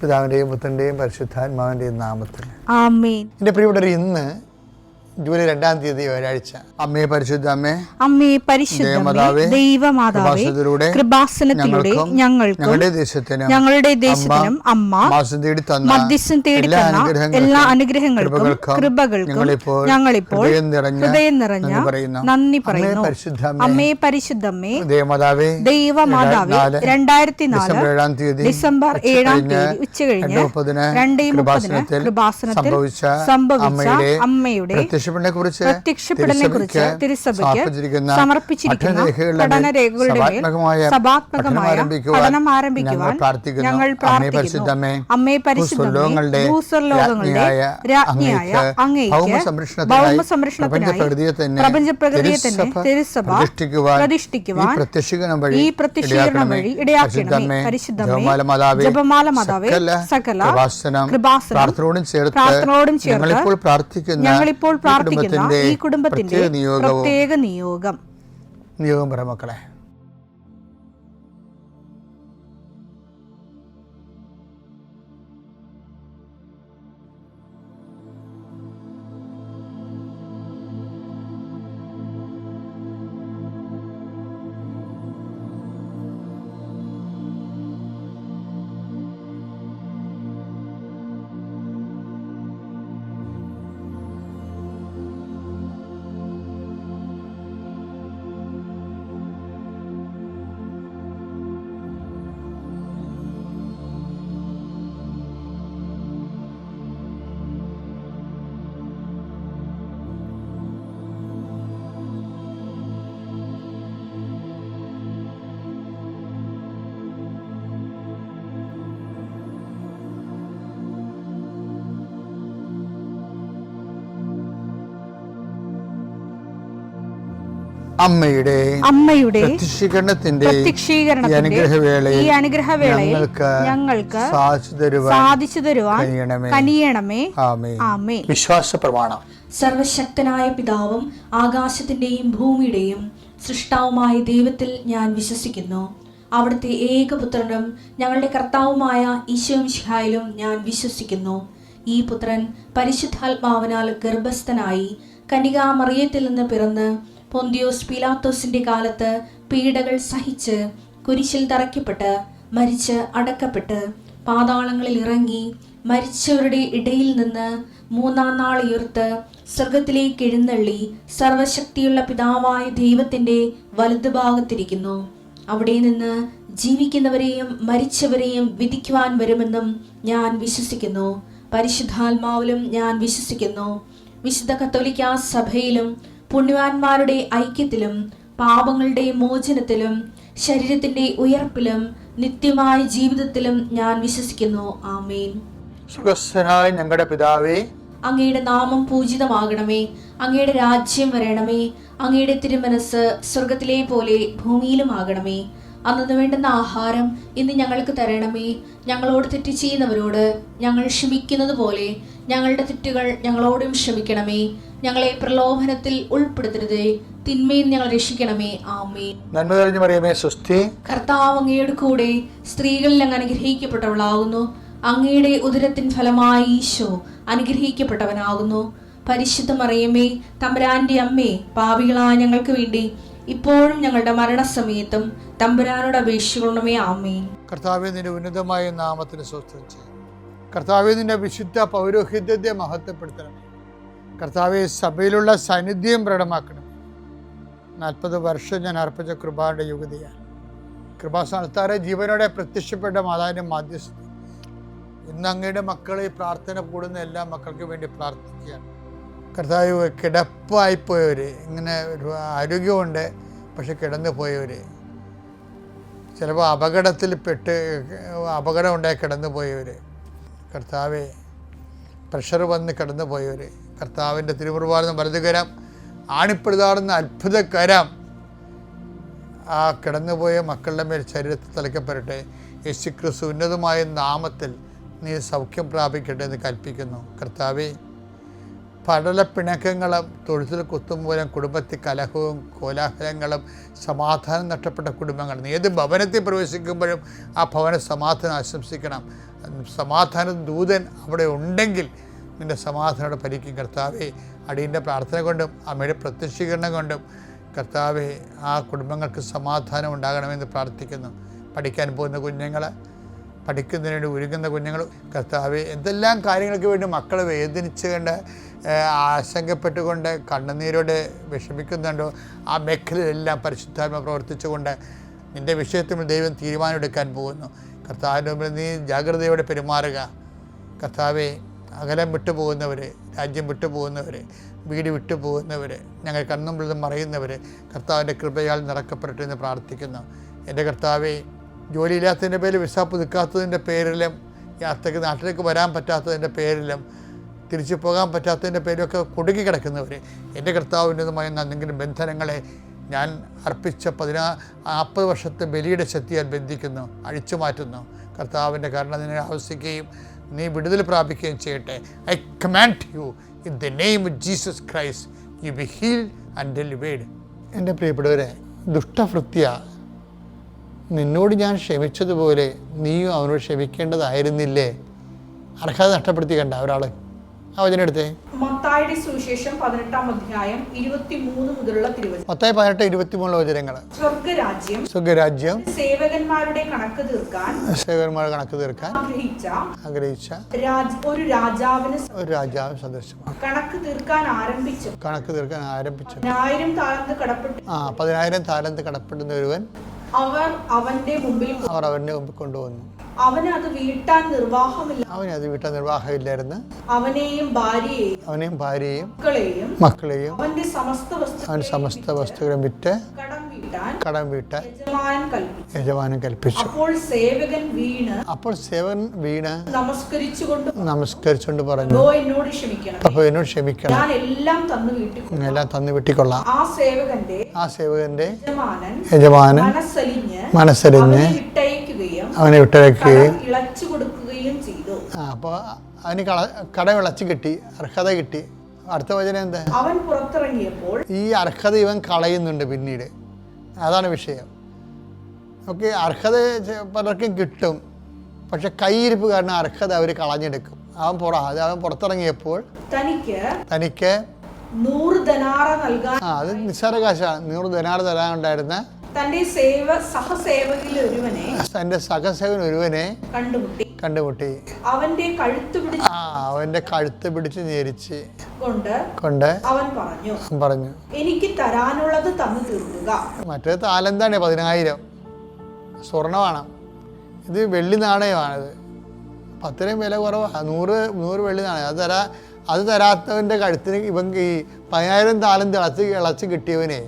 പിതാവിൻ്റെയും പുത്രൻ്റെയും പരിശുദ്ധാത്മാവിൻ്റെയും നാമത്തിൽ ആമേൻ. എൻ്റെ പ്രിയപ്പെട്ടവർ, ഇന്ന് ജൂലൈ 2-ാം തീയതി വ്യാഴാഴ്ച. അമ്മേ പരിശുദ്ധ അമ്മേ, അമ്മേ പരിശുദ്ധമേ, ദൈവമാതാവേ, കൃപാസനത്തിലൂടെ ഞങ്ങളുടെ ദേശത്തിനും അമ്മ മധ്യസ്ഥം തേടി തന്ന എല്ലാ അനുഗ്രഹങ്ങൾക്കും കൃപകൾക്കും ഞങ്ങളിപ്പോൾ ഹൃദയം നിറഞ്ഞ നന്ദി പറയുന്നു. അമ്മേ പരിശുദ്ധമേ, ദൈവമാതാവേ, 2004 ഡിസംബർ 7-ാം തീയതി ഉച്ചകഴിഞ്ഞ് 2:30 കൃപാസനത്തിൽ സംഭവിച്ച അമ്മയുടെ പ്രത്യക്ഷപ്പെടലിനെക്കുറിച്ച് തിരുസഭയ്ക്ക് സമർപ്പിച്ചിരിക്കുന്ന പഠനരേഖകളുടെ മേൽ സഭാത്മകമായ പഠനം ആരംഭിക്കുവാൻ ഞങ്ങൾ പ്രാർത്ഥിക്കുന്നു. അമ്മേ പരിശുദ്ധമേ, ഭൂസ്വർലോകങ്ങളുടെ രാജ്ഞിയായ അങ്ങേയ്ക്ക് ഭൗമസംരക്ഷണത്തിനായി പ്രപഞ്ചപ്രകൃതിയെ തന്നെ തിരുസഭ പ്രതിഷ്ഠിക്കുവാൻ ഈ പ്രത്യക്ഷീകരണം വഴി ഇടയാക്കണമേ. പരിശുദ്ധമേ, ജപമാല മാതാവേ, സകല കൃപാസനം പ്രാർത്ഥനയോടും ചേർത്ത് ഞങ്ങളിപ്പോൾ പ്രാർത്ഥിക്കുന്ന ഈ കുടുംബത്തിന്റെ പ്രത്യേക നിയോഗം പറ മക്കളെ. അമ്മയുടെ പ്രത്യക്ഷീകരണത്തിന്റെ ഈ അനുഗ്രഹവേളയിൽ ഞങ്ങൾക്ക് സാധിച്ചു തരുവാൻ കനിയണമേ. ആമേൻ. വിശ്വാസ പ്രമാണം. സർവശക്തനായ പിതാവും ആകാശത്തിന്റെയും ഭൂമിയുടെയും സൃഷ്ടാവുമായ ദൈവത്തിൽ ഞാൻ വിശ്വസിക്കുന്നു. അവിടുത്തെ ഏകപുത്രനും ഞങ്ങളുടെ കർത്താവുമായ ഈശോമിശിഹായിലും ഞാൻ വിശ്വസിക്കുന്നു. ഈ പുത്രൻ പരിശുദ്ധാത്മാവിനാൽ ഗർഭസ്ഥനായി കന്യകാമറിയത്തിൽ നിന്ന് പിറന്ന് പൊന്തിയോസ് പീലാത്തോസിന്റെ കാലത്ത് പീഡകൾ സഹിച്ച് കുരിശിൽ തറയ്ക്കപ്പെട്ട് മരിച്ച് അടക്കപ്പെട്ട് പാതാളങ്ങളിൽ ഇറങ്ങി മരിച്ചവരുടെ ഇടയിൽ നിന്ന് 3-ാം നാൾ ഉയർത്ത് സ്വർഗത്തിലേക്ക് എഴുന്നള്ളി സർവശക്തിയുള്ള പിതാവായ ദൈവത്തിന്റെ വലതുഭാഗത്തിരിക്കുന്നു. അവിടെ നിന്ന് ജീവിക്കുന്നവരെയും മരിച്ചവരെയും വിധിക്കുവാൻ വരുമെന്നും ഞാൻ വിശ്വസിക്കുന്നു. പരിശുദ്ധാത്മാവിലും ഞാൻ വിശ്വസിക്കുന്നു. വിശുദ്ധ കത്തോലിക്കാ സഭയിലും പുണ്യവാന്മാരുടെ ഐക്യത്തിലും പാപങ്ങളുടെ മോചനത്തിലും ശരീരത്തിന്റെ ഉയർപ്പിലും നിത്യമായ ജീവിതത്തിലും ഞാൻ വിശ്വസിക്കുന്നു. ആമേൻ. സ്വർഗ്ഗസ്ഥനായ ഞങ്ങളുടെ പിതാവേ, അങ്ങയുടെ നാമം പൂജിതമാകണമേ. അങ്ങയുടെ രാജ്യം വരണമേ. അങ്ങയുടെ തിരുമനസ് സ്വർഗത്തിലെ പോലെ ഭൂമിയിലും ആകണമേ. അന്നു വേണ്ടുന്ന ആഹാരം ഇന്ന് ഞങ്ങൾക്ക് തരണമേ. ഞങ്ങളോട് തെറ്റ് ചെയ്യുന്നവരോട് ഞങ്ങൾ ക്ഷമിക്കുന്നത് പോലെ ഞങ്ങളുടെ തെറ്റുകൾ ഞങ്ങളോടും ക്ഷമിക്കണമേ. ഞങ്ങളെ പ്രലോഭനത്തിൽ ഉൾപ്പെടുത്തരുതേ, തിന്മയിൽ ഞങ്ങൾ രക്ഷിക്കണമേ. ആമേൻ. നന്മ നിറഞ്ഞ മറിയമേ, സ്വസ്തി. കർത്താവ് അങ്ങയുടെ കൂടെ സ്ത്രീകളിൽ അങ്ങ് അനുഗ്രഹിക്കപ്പെട്ടവളാകുന്നു. അങ്ങയുടെ ഉദരത്തിൻ ഫലമായി ഈശോ അനുഗ്രഹിക്കപ്പെട്ടവനാകുന്നു. പരിശുദ്ധ മറിയമേ, തമ്പുരാന്റെ അമ്മേ, പാപികളായ ഞങ്ങൾക്ക് വേണ്ടി ഇപ്പോഴും ഞങ്ങളുടെ മരണസമയത്തും തമ്പുരാനോട് അപേക്ഷിക്കണമേ. ആമേൻ. കർത്താവേ, നിന്റെ ഉന്നതമായ നാമത്തിന് സ്തോത്രം ചെയ്യും. കർത്താവേ, നിന്റെ വിശുദ്ധ പൗരോഹിത്യത്തെ മഹത്വപ്പെടുത്തണമേ. കർത്താവെ, സഭയിലുള്ള സാന്നിധ്യം പ്രകടമാക്കണം. 40 വർഷം ഞാൻ അർപ്പിച്ച കൃപാന്റെ യുഗതിയാണ്. കൃപാസ്ഥാനത്താറെ ജീവനോടെ പ്രത്യക്ഷപ്പെട്ട മാതാവിന്റെ മാധ്യസ്ഥ ഇന്ന് അങ്ങയുടെ മക്കളെ പ്രാർത്ഥന കൂടുന്ന എല്ലാ മക്കൾക്ക് വേണ്ടി പ്രാർത്ഥിക്കുകയാണ്. കർത്താവ്, കിടപ്പായിപ്പോയവർ, ഇങ്ങനെ ഒരു ആരോഗ്യമുണ്ട് പക്ഷെ കിടന്നു പോയവർ, ചിലപ്പോൾ അപകടം ഉണ്ടായി കിടന്നു പോയവർ, കർത്താവെ, പ്രഷർ വന്ന് കിടന്നു പോയവർ, കർത്താവിൻ്റെ തിരുമുറുവാർന്ന വലതുകരം ആണിപ്പെടുതാടുന്ന അത്ഭുതകരം ആ കിടന്നുപോയ മക്കളുടെ മേൽ ശരീരത്തിൽ തലയ്ക്കപ്പെടട്ടെ. യേശുക്രിസ്തു ഉന്നതമായ നാമത്തിൽ നീ സൗഖ്യം പ്രാപിക്കട്ടെ എന്ന് കൽപ്പിക്കുന്നു. കർത്താവേ, പടലപ്പിണക്കങ്ങളും തൊഴുത്തിൽ കുത്തുമൂലം കുടുംബത്തിൽ കലഹവും കോലാഹലങ്ങളും സമാധാനം നഷ്ടപ്പെട്ട കുടുംബങ്ങൾ, ഏത് ഭവനത്തിൽ പ്രവേശിക്കുമ്പോഴും ആ ഭവന സമാധാനം ആശംസിക്കണം. സമാധാന ദൂതൻ അവിടെ ഉണ്ടെങ്കിൽ നിൻ്റെ സമാധാനം ഭരിക്കും. കർത്താവേ, അടിയൻ്റെ പ്രാർത്ഥന കൊണ്ടും അമ്മയുടെ പ്രത്യക്ഷീകരണം കൊണ്ടും കർത്താവേ, ആ കുടുംബങ്ങൾക്ക് സമാധാനം ഉണ്ടാകണമെന്ന് പ്രാർത്ഥിക്കുന്നു. പഠിക്കാൻ പോകുന്ന കുഞ്ഞുങ്ങൾ, പഠിക്കുന്നതിന് വേണ്ടി ഒരുങ്ങുന്ന കുഞ്ഞുങ്ങൾ, കർത്താവേ, എന്തെല്ലാം കാര്യങ്ങൾക്ക് വേണ്ടി മക്കൾ വേദനിച്ചുകൊണ്ട് ആശങ്കപ്പെട്ടുകൊണ്ട് കണ്ണുനീരോടെ വിഷമിക്കുന്നുണ്ടോ ആ മേഖലയിലെല്ലാം പരിശുദ്ധാത്മ പ്രവർത്തിച്ചുകൊണ്ട് നിൻ്റെ വിഷയത്തിൽ ദൈവം തീരുമാനമെടുക്കാൻ പോകുന്നു. കർത്താവിൻ്റെ മുമ്പിൽ നീ ജാഗ്രതയോടെ പെരുമാറുക. കർത്താവെ, അകലം വിട്ടുപോകുന്നവർ, രാജ്യം വിട്ടുപോകുന്നവർ, വീട് വിട്ടുപോകുന്നവർ, ഞങ്ങൾ കണ്ണുമ്പിൽ നിന്ന് മറയുന്നവർ കർത്താവിൻ്റെ കൃപയാൽ നിറക്കപ്പെടട്ടെ എന്ന് പ്രാർത്ഥിക്കുന്നു. എൻ്റെ കർത്താവെ, ജോലിയില്ലാത്തതിൻ്റെ പേരിൽ വിസ പുതുക്കാത്തതിൻ്റെ പേരിലും യാത്രയ്ക്ക് നാട്ടിലേക്ക് വരാൻ പറ്റാത്തതിൻ്റെ പേരിലും തിരിച്ചു പോകാൻ പറ്റാത്തതിൻ്റെ പേരിലൊക്കെ കുടുങ്ങി കിടക്കുന്നവർ, എൻ്റെ കർത്താവിൻ്റെതുമായ എന്തെങ്കിലും ബന്ധനങ്ങളെ ഞാൻ അർപ്പിച്ച 40 വർഷത്തെ ബലിയുടെ ശക്തിയാൽ ബന്ധിക്കുന്നു, അഴിച്ചു മാറ്റുന്നു. കർത്താവിൻ്റെ കരുണ നിന്നെ ആവശ്യിക്കുകയും നീ വിടുതൽ പ്രാപിക്കുകയും ചെയ്യട്ടെ. I command you in the name of Jesus Christ, you be healed and delivered. എൻ്റെ പ്രിയപ്പെട്ടവരെ, ദുഷ്ടഭൃത്യ, നിന്നോട് ഞാൻ ക്ഷമിച്ചതുപോലെ നീയും അവനോട് ക്ഷമിക്കേണ്ടതായിരുന്നില്ലേ? അർഹത നഷ്ടപ്പെടുത്തി കണ്ട ഒരാൾ. ആ വചനം എടുത്തേ. മത്തായിയുടെ സുവിശേഷം 18-ാം അധ്യായം 23 മുതലുള്ള തിരുവചനം. മത്തായി 18-23 വചനങ്ങൾ. സ്വർഗ്ഗരാജ്യം സേവകന്മാരുടെ കണക്ക് തീർക്കാൻ ആഗ്രഹിച്ച ഒരു രാജാവിന് സദൃശമാണ്. കണക്ക് തീർക്കാൻ ആരംഭിച്ചു 10,000 താലന്ത് കടപ്പെട്ടു. 10,000 താലന്ത് കടപ്പെടുന്ന ഒരുവൻ അവർ അവന്റെ മുമ്പിൽ കൊണ്ടുവന്നു. അവന് അത് വീട്ടാൻ നിർവാഹമില്ലായിരുന്നു. അവനെയും ഭാര്യയെയും മക്കളെയും അവന്റെ സമസ്ത വസ്തുക്കളും വിറ്റ് കടം വീട്ടാൻ യജമാനൻ കൽപ്പിച്ചു. അപ്പോൾ സേവകൻ വീണ് നമസ്കരിച്ചുകൊണ്ട് പറഞ്ഞു, അപ്പോൾ എന്നോട് ക്ഷമിക്കണം, എല്ലാം തന്നു വിട്ടിക്കൊള്ളാം. ആ സേവകന്റെ യജമാനൻ മനസ്സലിഞ്ഞ് അവനെ വിട്ടയക്കുകയും അപ്പോൾ അവന് കടം ഇളച്ചു കിട്ടി, അർഹത കിട്ടി. അടുത്ത വചനം എന്താ? അവൻ പുറത്തിറങ്ങിയപ്പോൾ ഈ അർഹത ഇവൻ കളയുന്നുണ്ട് പിന്നീട്. അതാണ് വിഷയം. ഓക്കെ, അർഹത പലർക്കും കിട്ടും, പക്ഷെ കൈയിരിപ്പ് കാരണം അർഹത അവർ കളഞ്ഞെടുക്കും. അവൻ പുറത്തിറങ്ങിയപ്പോൾ തനിക്ക് 100 ദനാറ നൽകാൻ, അത് നിസ്സാര കാശാണ്, 100 ദനാറ തരാനുണ്ടായിരുന്ന തന്റെ സഹസേവകൻ ഒരുവനെ കണ്ടുമുട്ടി. അവന്റെ കഴുത്ത് പിടിച്ച് ഞെരിച്ച് കൊണ്ട് അവൻ പറഞ്ഞു, എനിക്ക് തരാനുള്ളത് തന്നു തീർക്കുക. മറ്റേ താലന്താണ് 10,000 സ്വർണ്ണമാണ്, ഇത് വെള്ളി നാണയമാണിത്. 10 വില കുറവാണ്, 100 വെള്ളി നാണയം. അത് തരാത്തവൻ്റെ കഴുത്തിന് ഇവൻ ഈ 10,000 താലന്ത് ഇളച്ച് കിട്ടിയവനെ,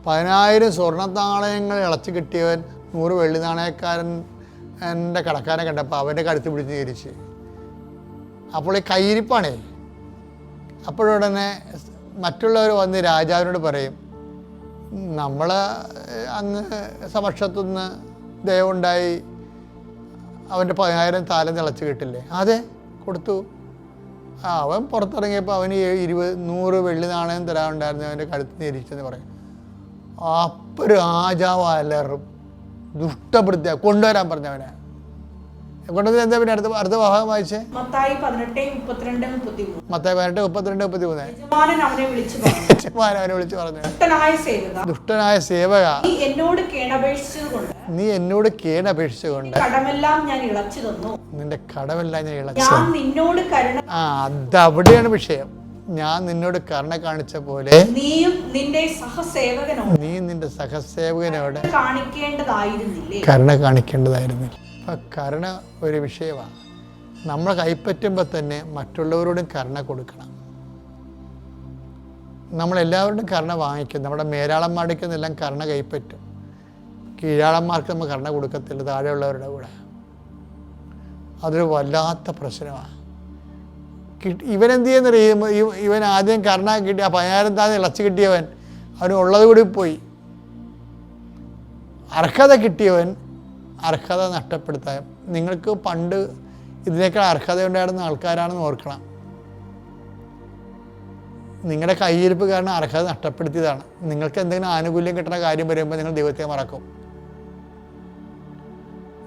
10,000 സ്വർണ്ണ നാണയങ്ങൾ ഇളച്ച് കിട്ടിയവൻ 100 വെള്ളി നാണയക്കാരൻ എൻ്റെ കടക്കാരെ കണ്ടപ്പോൾ അവൻ്റെ കഴുത്ത് പിടിച്ച് തിരിച്ച്. അപ്പോൾ ഈ കയ്യിരിപ്പാണേ. അപ്പോഴുടനെ മറ്റുള്ളവർ വന്ന് രാജാവിനോട് പറയും, നമ്മൾ അങ്ങ് സമക്ഷത്തുനിന്ന് ദയവുണ്ടായി അവൻ്റെ 10,000 താലന്ത് ഇളച്ച് കിട്ടില്ലേ? അതെ, കൊടുത്തു. അവൻ പുറത്തിറങ്ങിയപ്പോൾ അവന് 100 വെള്ളി നാണയം തരാനുണ്ടായിരുന്നു, അവൻ്റെ കഴുത്ത് തിരിച്ചെന്ന് പറയും. അപ്പോൾ രാജാവ് അലറും, ദുഷ്ടഭൃത്യ, കൊണ്ടുവരാൻ പറഞ്ഞവനെ കൊണ്ടുവന്ന്. എന്താ പിന്നെ അടുത്ത ഭാഗം വായിച്ചേ? മത്തായി 18:32-33. യജമാനൻ അവനെ വിളിച്ചു പറഞ്ഞു, ദുഷ്ടനായ സേവക, നീ എന്നോട് കേണപേക്ഷിച്ചുകൊണ്ട് നിന്റെ കടമെല്ലാം ഞാൻ ഇളച്ചു. അതവിടെയാണ് വിഷയം. ഞാൻ നിന്നോട് കരുണ കാണിച്ച പോലെ നീ നിന്റെ സഹസേവകനോട് കരുണ കാണിക്കേണ്ടതായിരുന്നില്ല. അപ്പം കരുണ ഒരു വിഷയമാണ്. നമ്മൾ കൈപ്പറ്റുമ്പോൾ തന്നെ മറ്റുള്ളവരോടും കരുണ കൊടുക്കണം. നമ്മളെല്ലാവരോടും കരുണ വാങ്ങിക്കും. നമ്മുടെ മേലാളന്മാർക്കെന്നെല്ലാം കരുണ കൈപ്പറ്റും. കീഴാളന്മാർക്ക് നമ്മൾ കരുണ കൊടുക്കത്തില്ല, താഴെയുള്ളവരുടെ കൂടെ. അതൊരു വല്ലാത്ത പ്രശ്നമാണ്. ഇവനെന്ത് ചെയ്യുന്ന, ഇവൻ ആദ്യം കരുണ കിട്ടി, ആ 10,000 താന്ന് ഇളച്ച് കിട്ടിയവൻ അവന് ഉള്ളത് കൂടി പോയി. അർഹത കിട്ടിയവൻ അർഹത നഷ്ടപ്പെടുത്താൻ. നിങ്ങൾക്ക് പണ്ട് ഇതിനേക്കാൾ അർഹത ഉണ്ടായിരുന്ന ആൾക്കാരാണെന്ന് ഓർക്കണം. നിങ്ങളുടെ കയ്യിരിപ്പ് കാരണം അർഹത നഷ്ടപ്പെടുത്തിയതാണ്. നിങ്ങൾക്ക് എന്തെങ്കിലും ആനുകൂല്യം കിട്ടുന്ന കാര്യം വരുമ്പോൾ നിങ്ങൾ ദൈവത്തെ മറക്കും.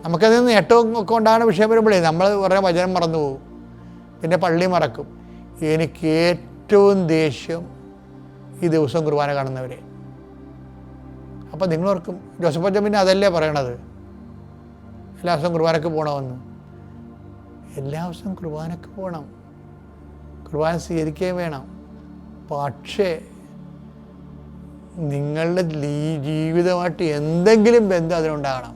നമുക്കതിൽ നിന്ന് നേട്ടവും ഒക്കെ ഉണ്ടാകുന്ന വിഷയം വരുമ്പോഴേ നമ്മൾ കുറേ വചനം മറന്നു പോകും, പിന്നെ പള്ളി മറക്കും. എനിക്ക് ഏറ്റവും ദേഷ്യം ഈ ദിവസം കുർബാന കാണുന്നവരെ. അപ്പം നിങ്ങളോർക്കും ജോസഫ് അച്ഛൻ പിന്നെ അതല്ലേ പറയണത്, എല്ലാ ദിവസവും കുർബാനക്ക് പോകണമെന്ന്. എല്ലാ ദിവസവും കുർബാനക്ക് പോകണം, കുർബാന സ്വീകരിക്കുകയും വേണം. പക്ഷേ നിങ്ങളുടെ ജീവിതമായിട്ട് എന്തെങ്കിലും ബന്ധം അതിനുണ്ടാകണം.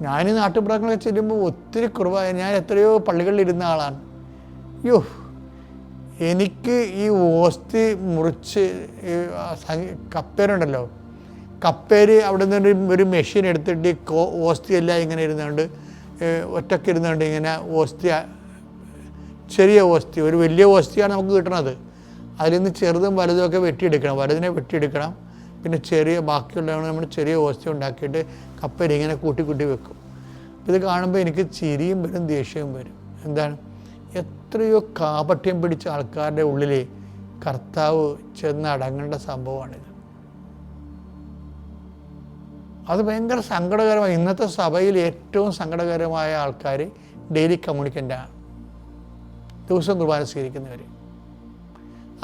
ഞാൻ ഈ നാട്ടുപുറങ്ങളൊക്കെ ചെല്ലുമ്പോൾ ഒത്തിരി കുർബാന, ഞാൻ എത്രയോ പള്ളികളിൽ ഇരുന്ന ആളാണ്. അയ്യോ, എനിക്ക് ഈ ഓസ്തി മുറിച്ച് കപ്പേരുണ്ടല്ലോ, കപ്പേര് അവിടെ നിന്ന് ഒരു മെഷീൻ എടുത്തിട്ട് ഈ ഓസ്തി എല്ലാം ഇങ്ങനെ ഇരുന്നുകൊണ്ട് ഒറ്റയ്ക്ക് ഇരുന്നുകൊണ്ട് ഇങ്ങനെ ഓസ്തി, ചെറിയ ഓസ്തി, ഒരു വലിയ ഓസ്തിയാണ് നമുക്ക് കിട്ടണത്. അതിൽ നിന്ന് ചെറുതും വലുതുമൊക്കെ വെട്ടിയെടുക്കണം, വലുതിനെ വെട്ടിയെടുക്കണം, പിന്നെ ചെറിയ ബാക്കിയുള്ളതാണ് നമ്മൾ ചെറിയ ഓസ്തി ഉണ്ടാക്കിയിട്ട് കപ്പേര് ഇങ്ങനെ കൂട്ടി കൂട്ടി വെക്കും. ഇത് കാണുമ്പോൾ എനിക്ക് ചിരിയും വരും ദേഷ്യവും വരും. എന്താണ്, എത്രയോ കാപട്യം പിടിച്ച ആൾക്കാരുടെ ഉള്ളിൽ കർത്താവ് ചെന്നടങ്ങേണ്ട സംഭവമാണിത്. അത് ഭയങ്കര സങ്കടകരമായി. ഇന്നത്തെ സഭയിൽ ഏറ്റവും സങ്കടകരമായ ആൾക്കാർ ഡെയിലി കമ്മ്യൂണിക്കൻ്റാണ്, ദിവസം കുർബാന സ്വീകരിക്കുന്നവർ.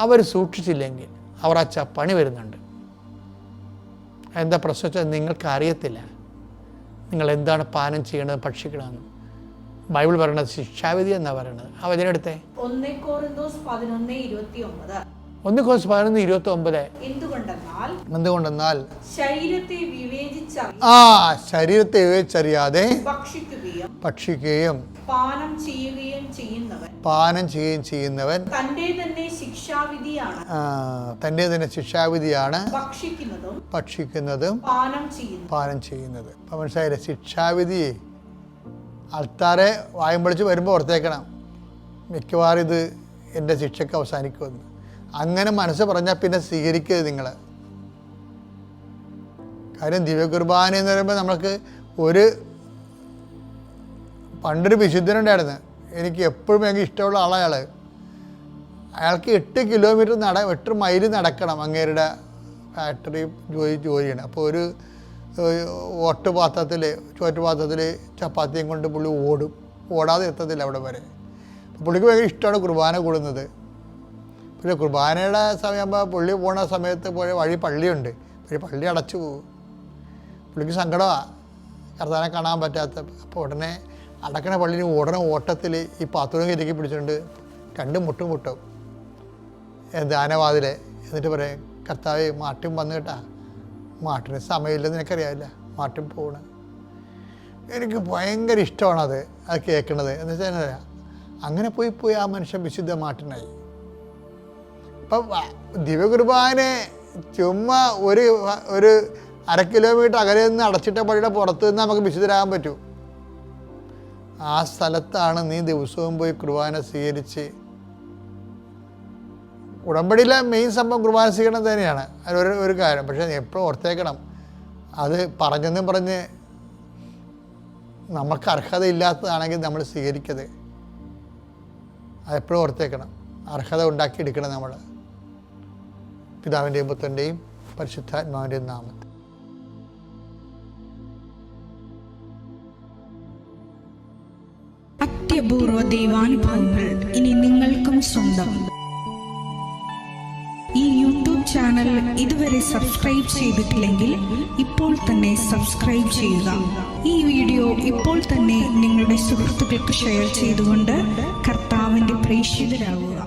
അവർ സൂക്ഷിച്ചില്ലെങ്കിൽ അവർ ആ പണി വരുന്നുണ്ട്. എന്താ പ്രശ്നം വെച്ചാൽ നിങ്ങൾക്ക് അറിയത്തില്ല നിങ്ങൾ എന്താണ് പാനം ചെയ്യണത്, ഭക്ഷിക്കണമെന്ന്. ബൈബിൾ പറയണത് ശിക്ഷാവിധി എന്നാണ് പറയണത്. ആ വചനെടുത്തേ, 1 കൊരിന്തോസ് 11:29. 1 കൊരിന്തോസ് 11:29. എന്തുകൊണ്ടെന്നാൽ ശരീരത്തെ വിവേചിച്ചറിയാതെ ഭക്ഷിക്കുകയും പാനം ചെയ്യുകയും ചെയ്യുന്നവൻ തന്റെ തന്നെ ശിക്ഷാവിധിയാണ് ഭക്ഷിക്കുന്നതും പാനം ചെയ്യുന്നത്. അപ്പം മനസ്സിലായില്ലേ, ശിക്ഷാവിധി ആൾക്കാരെ വായും പൊളിച്ച് വരുമ്പോൾ ഓർത്തേക്കണം, മിക്കവാറും ഇത് എൻ്റെ ശിക്ഷയ്ക്ക് അവസാനിക്കുമെന്ന്. അങ്ങനെ മനസ്സ് പറഞ്ഞാൽ പിന്നെ സ്വീകരിക്കരുത് നിങ്ങൾ. കാര്യം ദിവ്യകുർബാന എന്ന് പറയുമ്പോൾ നമ്മൾക്ക് പണ്ടൊരു വിശുദ്ധനുണ്ടായിരുന്നു, എനിക്ക് എപ്പോഴും എനിക്ക് ഇഷ്ടമുള്ള ആളയാൾ. അയാൾക്ക് 8 കിലോമീറ്റർ 8 മൈൽ നടക്കണം അങ്ങേരുടെ ഫാക്ടറി ജോലി ചെയ്യണം. അപ്പോൾ ഒരു ചോറ്റുപാത്രത്തിൽ ചപ്പാത്തിയും കൊണ്ട് പുള്ളി ഓടാതെ എത്തത്തില്ല അവിടെ വരെ. പുള്ളിക്ക് ഭയങ്കര ഇഷ്ടമാണ് കുർബാന കൂടുന്നത്. പിന്നെ കുർബാനയുടെ സമയമാകുമ്പോൾ പുള്ളി പോണ സമയത്ത് പോയ വഴി പള്ളിയുണ്ട്, പക്ഷേ പള്ളി അടച്ചു പോകും. പുള്ളിക്ക് സങ്കടമാണ് കർത്താവിനെ കാണാൻ പറ്റാത്ത. അപ്പോൾ ഉടനെ അടക്കണ പള്ളിന് ഓട്ടത്തിൽ ഈ പാത്രവും കയറ്റി പിടിച്ചുകൊണ്ട് 2 മുട്ടും ദാനവാതിലെ. എന്നിട്ട് പറയും, കർത്താവ് മാട്ടും വന്നു കേട്ടാ, മാട്ടിന് സമയമില്ലെന്ന് എനിക്കറിയാമില്ല, മാട്ടും പോണ്. എനിക്ക് ഭയങ്കര ഇഷ്ടമാണത് കേൾക്കണത്. എന്ന് വെച്ചാൽ അങ്ങനെ പോയി ആ മനുഷ്യൻ വിശുദ്ധ മാട്ടിനായി. അപ്പം ദിവ്യകുർബാന ചുമ്മാ ഒരു 1/2 കിലോമീറ്റർ അകലെ നിന്ന് അടച്ചിട്ട പള്ളിയുടെ പുറത്ത് നിന്ന് നമുക്ക് വിശുദ്ധരാകാൻ പറ്റൂ. ആ സ്ഥലത്താണ് നീ ദിവസവും പോയി കുർബാന സ്വീകരിച്ച്. ഉടമ്പടിയിലെ മെയിൻ സംഭവം കുർബാന സ്വീകരണം തന്നെയാണ്, ഒരു കാര്യം. പക്ഷേ എപ്പോഴും ഓർത്തേക്കണം, അത് പറഞ്ഞ് നമുക്ക് അർഹത ഇല്ലാത്തതാണെങ്കിൽ നമ്മൾ സ്വീകരിക്കരുത്. അതെപ്പോഴും ഓർത്തേക്കണം, അർഹത ഉണ്ടാക്കിയെടുക്കണം നമ്മൾ. പിതാവിൻ്റെയും പുത്രൻ്റെയും പരിശുദ്ധാത്മാവിൻ്റെയും നാമത്തിൽ. അത്യപൂർവ ദൈവാനുഭവങ്ങൾ ഇനി നിങ്ങൾക്കും സ്വന്തം. ഈ യൂട്യൂബ് ചാനൽ ഇതുവരെ സബ്സ്ക്രൈബ് ചെയ്തിട്ടില്ലെങ്കിൽ ഇപ്പോൾ തന്നെ സബ്സ്ക്രൈബ് ചെയ്യുക. ഈ വീഡിയോ ഇപ്പോൾ തന്നെ നിങ്ങളുടെ സുഹൃത്തുക്കൾക്ക് ഷെയർ ചെയ്തുകൊണ്ട് കർത്താവിൻ്റെ പ്രേക്ഷിതരാകുക.